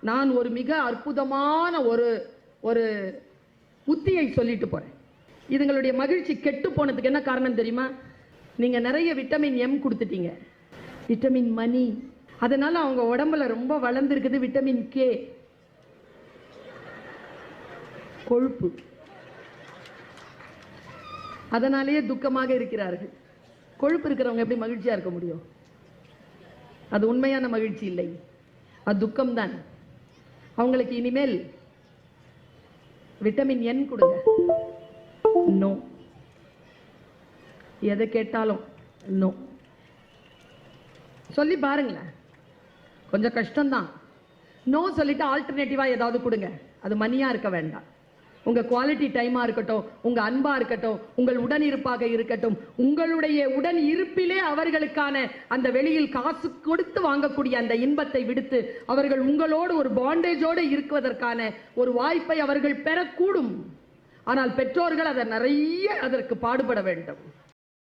நான் ஒரு மிக அற்புதமான ஒரு உத்தியை சொல்லிட்டு போறேன். இதுங்களுடைய மகிழ்ச்சி கெட்டு போனதுக்கு என்ன காரணம் தெரியுமா? நீங்க நிறைய விட்டமின் எம் கொடுத்துட்டீங்க, விட்டமின் மணி. அதனால அவங்க உடம்புல ரொம்ப வளர்ந்துருக்குது விட்டமின் கே, கொழுப்பு. அதனாலேயே துக்கமாக இருக்கிறார்கள். கொழுப்பு இருக்கிறவங்க எப்படி மகிழ்ச்சியா இருக்க முடியும்? அது உண்மையான மகிழ்ச்சி இல்லை, அது துக்கம்தான். அவங்களுக்கு இனிமேல் விட்டமின் என் கொடுங்க. நோ, எதை கேட்டாலும் நோ சொல்லி பாருங்களேன். கொஞ்சம் கஷ்டம்தான். நோ சொல்லிட்டு ஆல்டர்னேட்டிவா ஏதாவது கொடுங்க. அது மணியா இருக்க வேண்டாம், உங்க குவாலிட்டி டைமா இருக்கட்டும், உங்க அன்பா இருக்கட்டும், உங்கள் உடன் இருப்பாக இருக்கட்டும். உங்களுடைய உடன் இருப்பிலே அவர்களுக்கான அந்த வெளியில் காசு கொடுத்து வாங்கக்கூடிய அந்த இன்பத்தை விடுத்து அவர்கள் உங்களோடு ஒரு பாண்டேஜோடு இருக்குவதற்கான ஒரு வாய்ப்பை அவர்கள் பெறக்கூடும். ஆனால் பெற்றோர்கள் அதை நிறைய அதற்கு பாடுபட வேண்டும்.